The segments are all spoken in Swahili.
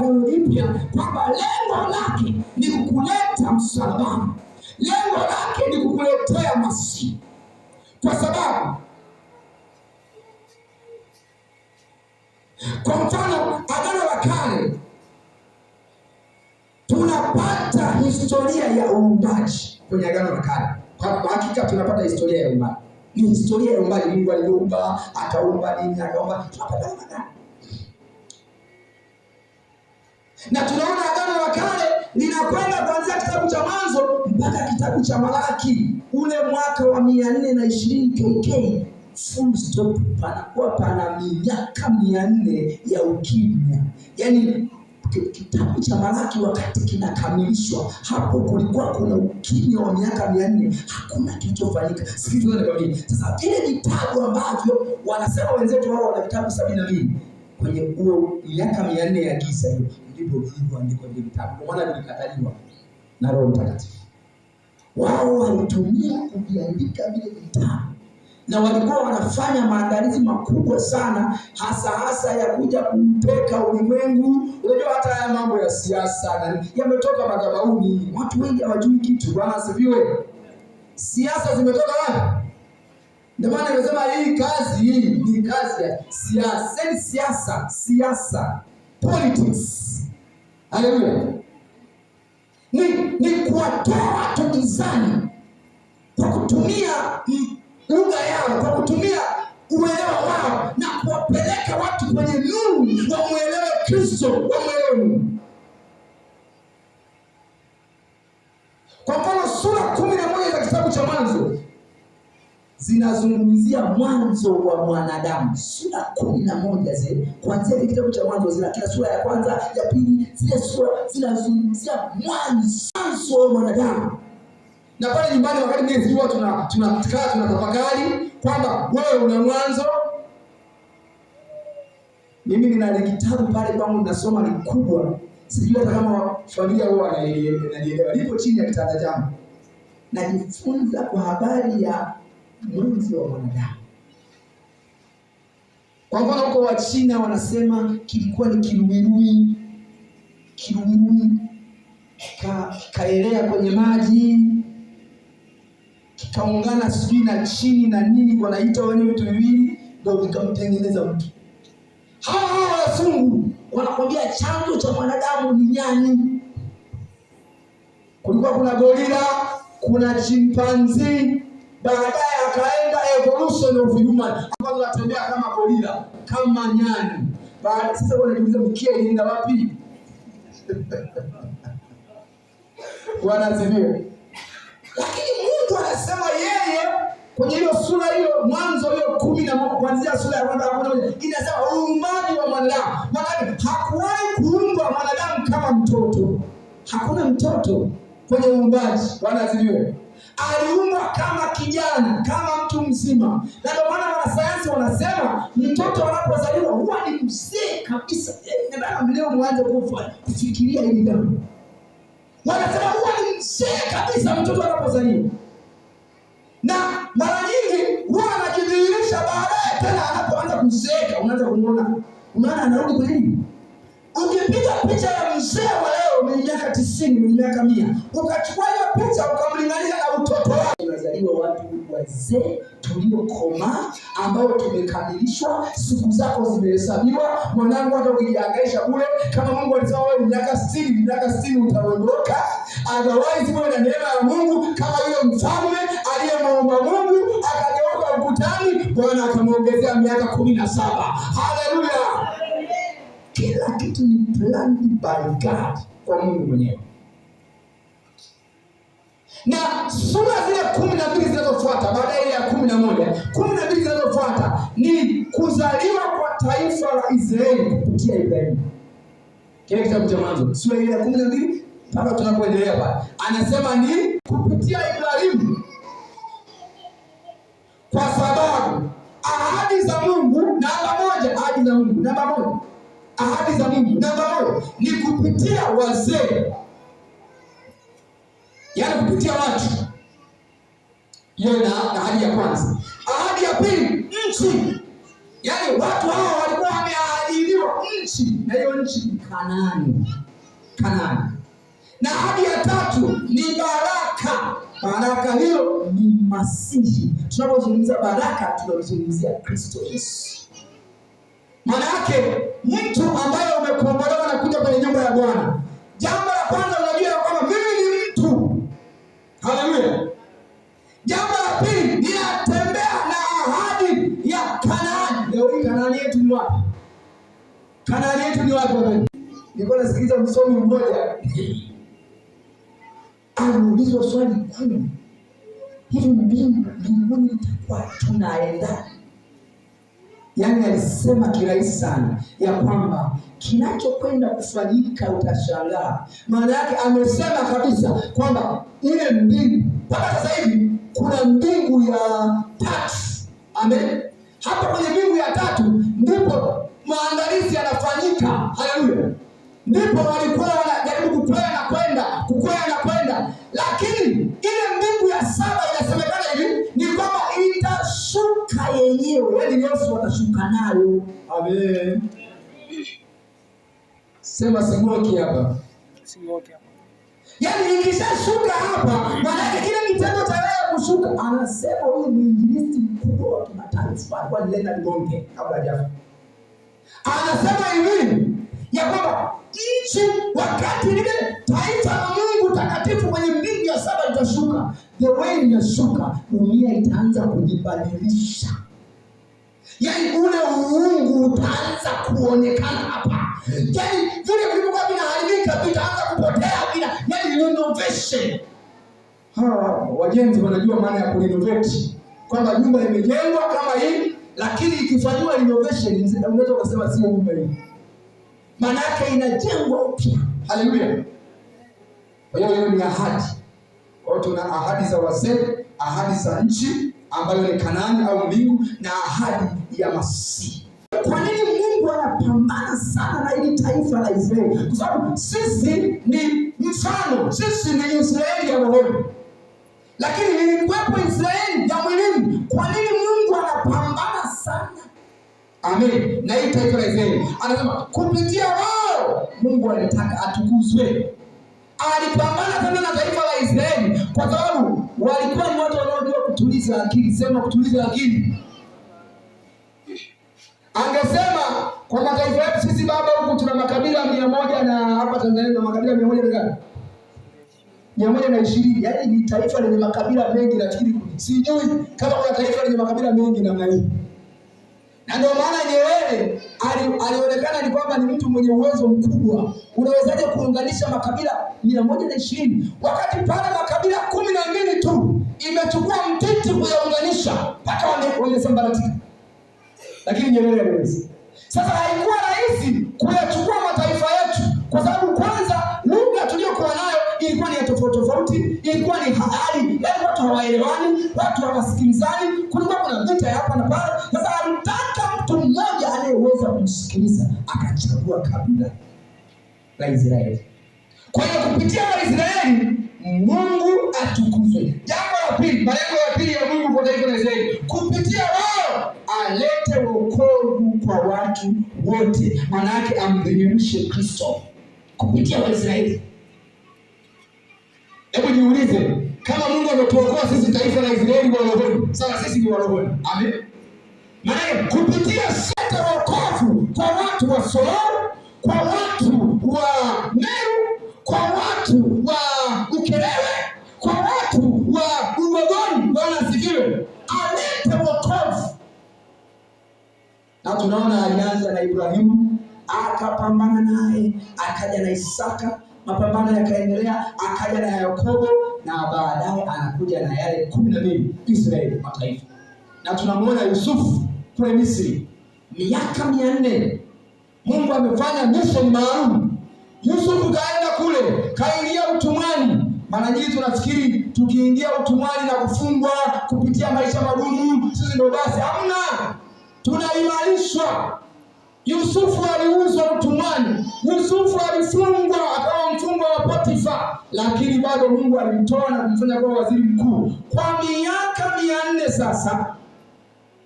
Agano Jipya kwamba lengo lake ni kukuleta msalabani, lengo lake ni kukuletea Masihi, kwa sababu kwa mfano Agano la Kale tunapata historia ya uumbaji kwenye Agano la Kale. Kwa hakika tunapata historia ya uumbaji. Ni historia ya uumbaji, Mungu aliumba, akaumba nini, akaumba, tunapata Agano. Na tunaona Agano la Kale linakwenda kuanzia kitabu cha Mwanzo mpaka kitabu cha Malaki, ule mwaka wa 420 KK. Full stop, panakuwa pana miaka 400 ya ukimya. Yaani kitabu cha Malaki wakati kinakamilishwa, hapo kulikuwa kuna ukimya wa miaka 400, hakuna kilichofanyika. Sikiliza nikwambie. Sasa vile vitabu ambavyo wanasema wenzetu wao wana vitabu 72 kwenye huo miaka 400 ya giza, hiyo ndipo vilivyoandikwa vile vitabu. Kwa maana vilikataliwa na Roho Mtakatifu. Wao walitumia kuviandika vile vitabu, na walikuwa wanafanya maandalizi makubwa sana, hasa ya kuja kumpeka ulimwengu. Unajua hata haya mambo ya siasa yametoka madhabahuni. Watu wengi hawajui kitu. Bwana asifiwe. Siasa zimetoka wapi? Ndio maana nimesema hii ni kazi ya siasa. Siasa, politics. Haleluya. Ni kuwatoa watu gizani kwa kutumia lugha yao, kwa kutumia uelewa wao, na kuwapeleka watu kwenye nuru, wamuelewe Kristo, wamuelewe Mungu. Kwa mfano sura 11 za kitabu cha Mwanzo zinazungumzia mwanzo wa mwanadamu. Sura 11 zile kuanzia kitabu cha Mwanzo, zina kila sura ya kwanza, ya pili, zile sura zinazungumzia mwanzo wa mwanadamu. Na pale nyumbani wakati mwingine huwa tunatafakari kwamba wewe una mwanzo. Mimi nina kitabu pale kwangu ninasoma, ni kubwa. Sijui hata kama familia wao wanaielewa. Lipo chini ya kitanda changu. Najifunza kwa habari ya mwanzo wa mwanadamu. Kwa mfano huko wa China wanasema kilikuwa ni kiluilui kaelea kwenye maji, kikaungana sijui na chini na nini, wanaita wenye vitu viwili, ndio vikamtengeneza mtu. Hawa wazungu wanakwambia chanzo cha mwanadamu ni nyani. Kulikuwa kuna gorila, kuna chimpanzee, baadaye akaenda evolution of human, ambazo wanatembea kama gorila, kama nyani. Baada sasa wanajiuliza mkia inaenda wapi? Wanazivio. Lakini Mungu anasema yeye kwenye hiyo sura hiyo Mwanzo hiyo 11 kuanzia sura ya kwanza inasema uumbaji wa mwanadamu. Maana hakuwahi kuumbwa mwanadamu kama mtoto. Hakuna mtoto kwenye uumbaji. Wanazivio. Aliumbwa kama kijana, kama mtu mzima. Na ndio maana wanasayansi wanasema mtoto anapozaliwa huwa ni mzee kabisa. Nataka leo mwanze kufikiria hili jambo. Wanasema huwa ni mzee kabisa mtoto anapozaliwa. Na mara nyingi huwa anajidhihirisha baadaye tena anapoanza kuzeeka, unaanza kumuona. Unaona anarudi kwa nini? Ukipiga picha ya mzee wa leo mwenye miaka 90, mwenye miaka 100, ukachukua hiyo picha ukamlinganisha na utoto wake, unazaliwa watu wazee tuliokomaa, ambao tumekamilishwa, siku zako zimehesabiwa. Mwanangu, hata ukijihangaisha kule, kama Mungu alisema wewe ni miaka 60 utaondoka. Otherwise wewe na neema ya Mungu kama yule mfalme aliyemuomba Mungu akageuka ukutani, Bwana akamwongezea miaka 17. Haleluya. Kila kitu ni planned by God kwa Mungu mwenyewe. Na sura zile 12 zinazofuata baada ya 12 zinazofuata ni kuzaliwa kwa taifa la Israeli kupitia Ibrahimu. Kile kitabu cha Mwanzo sura ile ya 12 mpaka tunapoendelea pale anasema ni kupitia Ibrahimu, kwa sababu ahadi za Mungu namba moja ni kupitia wazee, yaani kupitia watu. Hiyo na ahadi ya kwanza. Ahadi ya pili, nchi, yaani watu hao walikuwa wameahidiliwa nchi, na hiyo nchi Kanaani. Na ahadi ya tatu ni baraka. Baraka hiyo ni Masihi. Tunapozungumzia baraka tunazungumzia Kristo Yesu. Maana yake mtu ambaye umekombolewa na kuja kwenye nyumba ya Bwana, jambo la kwanza unajua kwamba mimi ni mtu. Haleluya. Jambo la pili, ninatembea na ahadi ya Kanaani. Leo hii Kanaani yetu ni wapi? Kanaani yetu ni wapi wewe? Nilikuwa nasikiliza msomi mmoja anaulizwa swali kuu, hivi mbinguni itakuwa tunaenda? Yaani alisema kirahisi sana ya kwamba kinachokwenda kufanyika utashangaa. Maana yake amesema kabisa kwamba ile mbingu, mpaka sasa hivi kuna mbingu ya tatu. Amen. Hapa kwenye mbingu ya tatu ndipo maandalizi yanafanyika. Haleluya. Ndipo walikuwa wanajaribu kukwea na kwenda, lakini ile mbingu ya saba inasemekana hivi ni kwamba itashuka yenyewe, yaani Yesu atashuka nayo. Amen. Sema simoki hapa. Yaani ikishashuka hapa, maana kile kitendo cha yeye kushuka, anasema huyu mwinjilisti mkubwa wa kimataifa alikuwa ni Leonard Bonke kabla hajafa. Anasema hivi ya kwamba nchi, wakati ile taifa la Mungu takatifu kwenye mbingu ya saba litashuka, the way inashuka, dunia itaanza kujibadilisha. Yaani ule uungu utaanza kuonekana hapa. Yaani vile vilivyokuwa vinaharibika vitaanza kupotea bila, yaani renovation. Wajenzi wanajua maana ya kurenovate. Kwamba nyumba imejengwa kama hii, lakini ikifanywa renovation unaweza kusema sio nyumba hii. Maana yake inajengwa upya. Haleluya. Kwa hiyo ni ahadi. Kwa hiyo tuna ahadi za wazee, ahadi za nchi ambayo ni Kanaani au mbingu, na ahadi ya Masihi. Kwa nini Mungu anapambana sana na ili taifa la Israeli? Kwa sababu sisi ni mfano, sisi ni Israeli ya rohoni, lakini nilikuwepo Israeli ya mwilini. Kwa nini Mungu anapambana sana? Amen. Na hii taifa la Israeli, anasema kupitia wao Mungu alitaka atukuzwe. Alipambana sana na taifa la Israeli kwa sababu walikuwa ni watu wanaojua kutuliza akili. Sema kutuliza akili. Angesema kwa mataifa yetu sisi baba huku tuna makabila 100 na hapa Tanzania tuna makabila 100 na ngapi? 120. Yaani ni taifa lenye makabila mengi, lakini sijui kama kuna taifa lenye makabila mengi namna hii. Na ndio maana Nyerere alionekana ni kwamba ni mtu mwenye uwezo mkubwa. Unawezaje kuunganisha makabila 120 wakati pale makabila 12 tu imechukua mtiti kuyaunganisha mpaka wamesambaratika. Lakini Nyerere aliweza. Sasa haikuwa rahisi kuyachukua mataifa yetu kwa sababu kwanza lugha tuliyokuwa nayo ilikuwa ni tofauti, ilikuwa ni hali, yaani watu hawaelewani, watu hawasikilizani, kulikuwa kuna vita hapa na pale. Sasa alitaka mtu mmoja anayeweza kumsikiliza, akachagua kabila la Israeli. Kwa hiyo kupitia Waisraeli Mungu atukuzwe. Jambo la pili, malengo ya pili ya Mungu kwa taifa la Israeli, kupitia wao alete wokovu kwa watu wote. Maana yake amdhihirishe Kristo kupitia Waisraeli. Hebu jiulize, kama Mungu ametuokoa sisi taifa la Israeli wa rohoni, sasa sisi ni wa rohoni. Amen. Maana kupitia sasa wokovu kwa watu wa Sodoma, kwa watu wa Meru, kwa watu wa Ukerewe, kwa watu wa Ugogoni, Bwana asifiwe, alete wokovu. Na tunaona alianza na Ibrahimu, akapambana naye, akaja na Isaka, mapambano yakaendelea, akaja na Yakobo, na baadaye anakuja na yale 12 Israeli mataifa. Na tunamwona Yusufu kule Misri, miaka 400 Mungu amefanya mission maalum. Yusufu kaenda kule, kaingia utumwani. Mara nyingi tunafikiri tukiingia utumwani na kufungwa kupitia maisha magumu sisi ndio basi. Hamna, tunaimarishwa. Yusufu aliuzwa utumwani, Yusufu alifungwa akawa mfungwa wa Potifa, lakini bado Mungu alimtoa na kumfanya kuwa waziri mkuu. Kwa miaka 400 sasa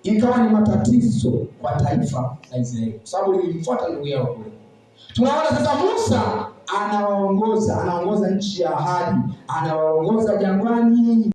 ikawa ni matatizo kwa taifa la Israeli, kwa sababu lilimfuata ndugu yao kule. Tunaona sasa Musa anaongoza nchi ya ahadi, anawaongoza jangwani.